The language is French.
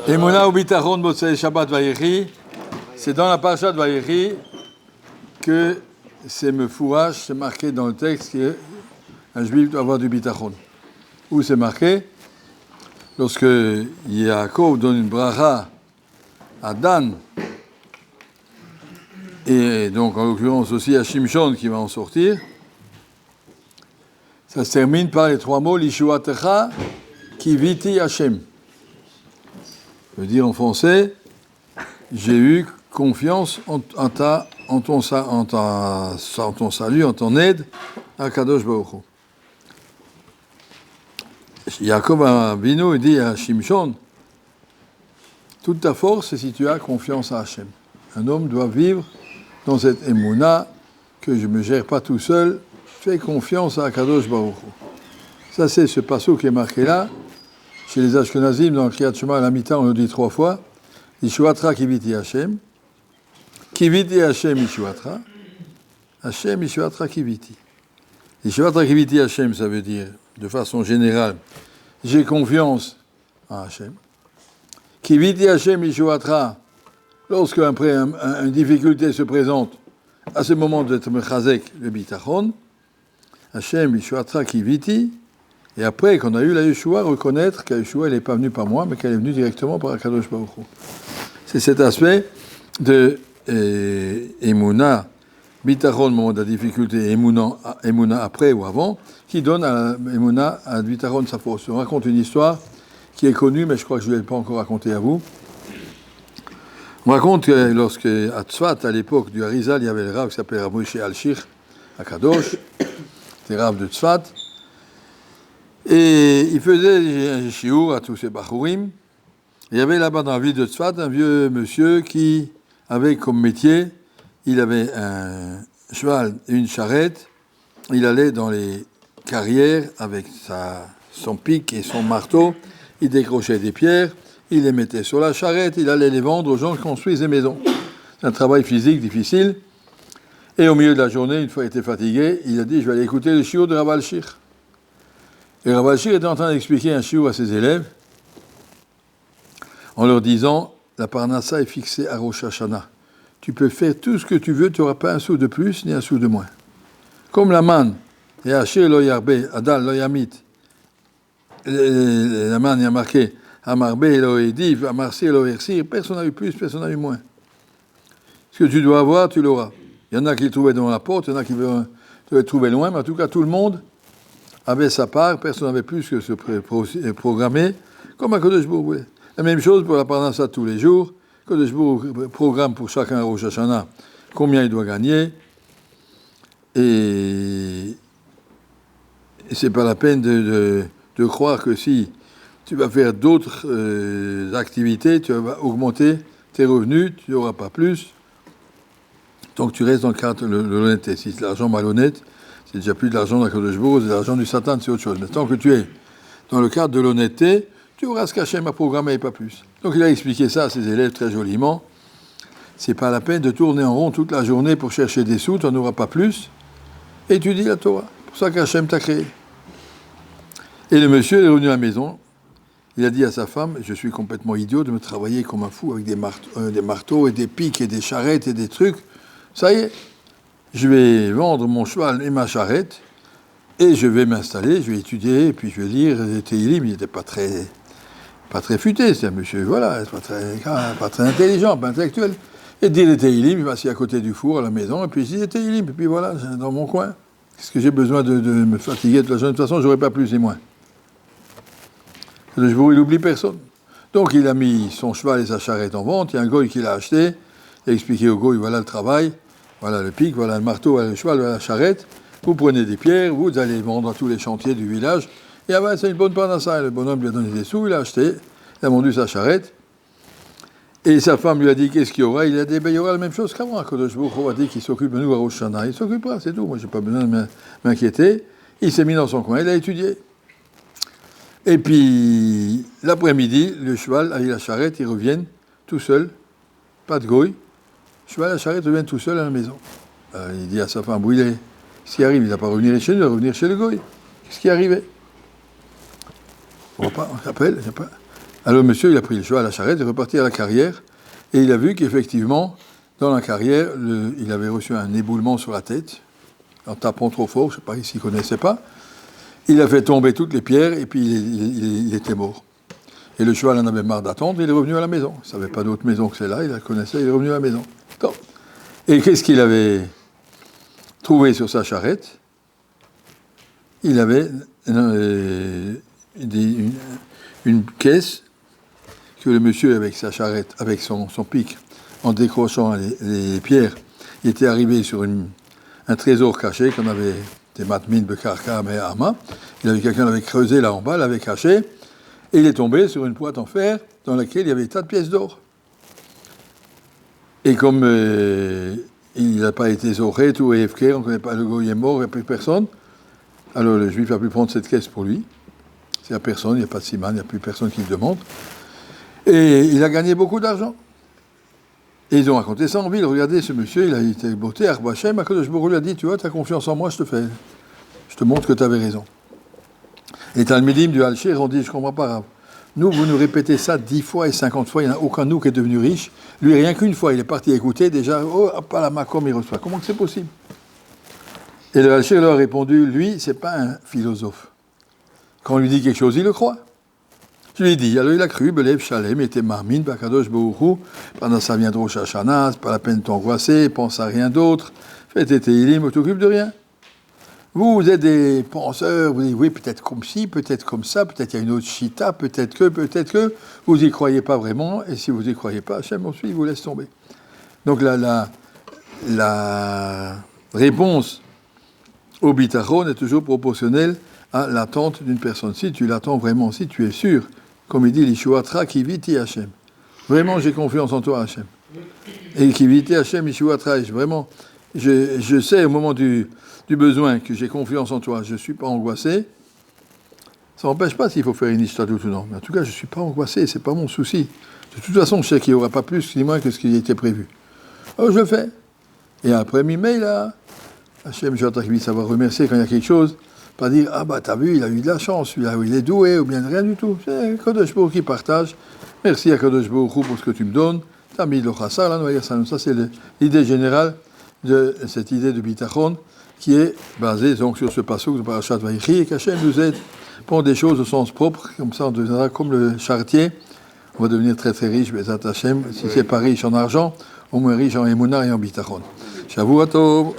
Emuna ubitachon motzei Shabbat Vayechi, c'est dans la parasha de Vayechi que c'est mefourash, c'est marqué dans le texte qu'un juif doit avoir du bitachon. Où c'est marqué? Lorsque Yaakov donne une bracha à Dan, et donc en l'occurrence aussi à Shimshon qui va en sortir, ça se termine par les trois mots Lishuatecha Kiviti Hashem. Ça veut dire en français, j'ai eu confiance en ton salut, en ton aide, à Kadosh Baruch Hu. Yaakov Avinu dit à Shimshon, toute ta force c'est si tu as confiance à Hashem. Un homme doit vivre dans cette émouna que je ne me gère pas tout seul, fais confiance à Kadosh Baruch Hu. Ça c'est ce passage qui est marqué là. Chez les Ashkenazim, dans le Kriyat Shema, à la mi-temps, on le dit 3 fois. Yishuatra kiviti Hashem. Kiviti Hashem Yishuatra. Hashem Yishuatra kiviti. Yishuatra kiviti Hashem, ça veut dire, de façon générale, j'ai confiance en Hashem. Kiviti Hashem Yishuatra. Lorsque, après, une difficulté se présente, à ce moment d'être mechazek, le bitachon, Hashem Yishuatra kiviti. Et après, qu'on a eu la Yeshua, reconnaître que Yeshua, elle n'est pas venue par moi, mais qu'elle est venue directement par Akadosh Baruch Hu. C'est cet aspect de Emouna, Bitachon, au moment de la difficulté, Emouna après ou avant, qui donne à Emouna, à Bitachon, sa force. On raconte une histoire qui est connue, mais je crois que je ne l'ai pas encore racontée à vous. On raconte que lorsque, à Tzfat, à l'époque du Harizal, il y avait le Rav qui s'appelait Rav Moshe Al-Shich, à Kadosh, c'était Rav de Tzfat. Et il faisait un shiur à tous ces bachourim. Il y avait là-bas dans la ville de Tzfat un vieux monsieur qui avait comme métier, il avait un cheval et une charrette. Il allait dans les carrières avec son pic et son marteau. Il décrochait des pierres, il les mettait sur la charrette, il allait les vendre aux gens qui construisent des maisons. C'est un travail physique difficile. Et au milieu de la journée, une fois qu'il était fatigué, il a dit, je vais aller écouter le shiur de Rav Al-Shich. Et Rav Al-Shich était en train d'expliquer un shiur à ses élèves en leur disant la parnassa est fixée à Rosh Hashanah. Tu peux faire tout ce que tu veux, tu n'auras pas un sou de plus ni un sou de moins. Comme la manne, et Asher lo yarbe, Adal lo yamit. La manne, il y a marqué Amarbe lo ediv, Amarsir lo ersir. Personne n'a eu plus, personne n'a eu moins. Ce que tu dois avoir, tu l'auras. Il y en a qui le trouvaient dans la porte, il y en a qui le trouvaient loin, mais en tout cas, tout le monde avait sa part, personne n'avait plus que se programmer, comme à Kodesh Baruch Hu. La même chose pour la parnassa tous les jours. Kodesh Baruch Hu programme pour chacun à Rosh Hashanah combien il doit gagner. Et c'est pas la peine de croire que si tu vas faire d'autres activités, tu vas augmenter tes revenus, tu n'auras pas plus. Donc tu restes dans le cadre de l'honnêteté. Si c'est l'argent malhonnête, c'est déjà plus de l'argent de la Kodesh Baruch Hu, c'est de l'argent du Satan, c'est autre chose. Mais tant que tu es dans le cadre de l'honnêteté, tu auras ce qu'Hachem a programmé et pas plus. Donc il a expliqué ça à ses élèves très joliment. C'est pas la peine de tourner en rond toute la journée pour chercher des sous, tu n'en auras pas plus. Étudie la Torah. C'est pour ça qu'Hachem t'a créé. Et le monsieur est revenu à la maison. Il a dit à sa femme, je suis complètement idiot de me travailler comme un fou avec des marteaux et des pics et des charrettes et des trucs. Ça y est. Je vais vendre mon cheval et ma charrette, et je vais m'installer, je vais étudier, et puis je vais lire les Tehillim. Il n'était pas très futé, c'est un monsieur, voilà, pas très intelligent, pas intellectuel. Et dit les Tehillim, il va assis à côté du four à la maison, et puis je dis les Tehillim, et puis voilà, dans mon coin. Qu'est-ce que j'ai besoin de me fatiguer toute la journée? De toute façon, je n'aurai pas plus et moins. Il n'oublie personne. Donc il a mis son cheval et sa charrette en vente, il y a un goy qui l'a acheté, il a expliqué au goy, voilà le travail. Voilà le pic, voilà le marteau, voilà le cheval, voilà la charrette. Vous prenez des pierres, vous allez vendre à tous les chantiers du village. Et ben, c'est une bonne parnassa. Le bonhomme lui a donné des sous, il a acheté, il a vendu sa charrette. Et sa femme lui a dit qu'est-ce qu'il y aura. Il a dit il y aura la même chose qu'avant. Kodesh Baruch Hu a dit qu'il s'occupe de nous à Rosh Hashanah. Il s'occupera, c'est tout. Moi, je n'ai pas besoin de m'inquiéter. Il s'est mis dans son coin, il a étudié. Et puis, l'après-midi, le cheval et la charrette, ils reviennent tout seuls, pas de goy. Le cheval et la charrette reviennent tout seuls à la maison. Il dit à sa femme, où il est? Qu'est-ce qui arrive? Il ne va pas revenir chez nous, il va revenir chez le goy. Qu'est-ce qui est arrivé? On va pas, on s'appelle, Alors monsieur, il a pris le cheval à la charrette, il est reparti à la carrière, et il a vu qu'effectivement, dans la carrière, il avait reçu un éboulement sur la tête, en tapant trop fort, je ne sais pas, s'il ne connaissait pas. Il a fait tomber toutes les pierres, et puis il était mort. Et le cheval en avait marre d'attendre, il est revenu à la maison. Il ne savait pas d'autre maison que celle-là, il la connaissait, il est revenu à la maison. Et qu'est-ce qu'il avait trouvé sur sa charrette? Il avait une caisse que le monsieur, avec sa charrette, avec son pic, en décrochant les pierres, il était arrivé sur un trésor caché qu'on avait des matmines, bekarka, mais ama. Quelqu'un l'avait creusé là en bas, l'avait caché, et il est tombé sur une boîte en fer dans laquelle il y avait des tas de pièces d'or. Et comme il n'a pas été zoré, tout est FK, on ne connaît pas, le goy est mort, il n'y a plus personne, alors le juif a pu prendre cette caisse pour lui. Il n'y a personne, il n'y a pas de siman, il n'y a plus personne qui le demande. Et il a gagné beaucoup d'argent. Et ils ont raconté ça en ville. Regardez, ce monsieur, il a été beauté, Arba Hashem, Akadosh Baruch Hu lui a dit, tu vois, tu as confiance en moi, je te montre que tu avais raison. Et Talmidim du Al-Shir ont dit, je ne comprends pas, Rav. Nous, vous nous répétez ça 10 fois et 50 fois, il n'y en a aucun de nous qui est devenu riche. Lui, rien qu'une fois, il est parti écouter, déjà, oh, pas la Makom, il reçoit. Comment que c'est possible? Et le Al-Shir leur a répondu, lui, c'est pas un philosophe. Quand on lui dit quelque chose, il le croit. Je lui ai dit, alors il a cru, Belev Shalem, était Marmin, Bakadosh Baruch Hu, pendant ça vient Rosh Hashanah, c'est pas la peine de t'angoisser, pense à rien d'autre, fais tes Teilim, ne t'occupe de rien. Vous êtes des penseurs, vous dites, oui, peut-être comme ci, peut-être comme ça, peut-être il y a une autre chita, peut-être que, vous n'y croyez pas vraiment, et si vous n'y croyez pas, Hachem ensuite vous laisse tomber. Donc la réponse au bitachon est toujours proportionnelle à l'attente d'une personne. Si tu l'attends vraiment, si tu es sûr, comme il dit, l'Ishuatra kiviti Hachem. Vraiment, j'ai confiance en toi, Hachem. Et kiviti Hachem, Ishuatra, vraiment, je sais au moment du besoin que j'ai confiance en toi, je ne suis pas angoissé. Ça n'empêche pas s'il faut faire une ishtadut ou non. Mais en tout cas, je ne suis pas angoissé, ce n'est pas mon souci. De toute façon, je sais qu'il n'y aura pas plus ni moins que ce qui était prévu. Alors je le fais. Et après mi-mai, là, Hachem, je vais savoir remercier quand il y a quelque chose. Pas dire, ah bah t'as vu, il a eu de la chance, il est doué, ou bien rien du tout. C'est Kadosh Baruch qui partage. Merci à Kadosh Baruch pour ce que tu me donnes. T'as mis le chassar, là, ça c'est l'idée générale de cette idée de bitachon qui est basée donc sur ce passage de Parashat Vaïchi et qu'Hachem nous aide pour des choses au sens propre, comme ça on deviendra comme le charretier. On va devenir très très riche, Bezat Hachem. Si c'est pas riche en argent, au moins riche en émouna et en bitachon. Shavua Tov.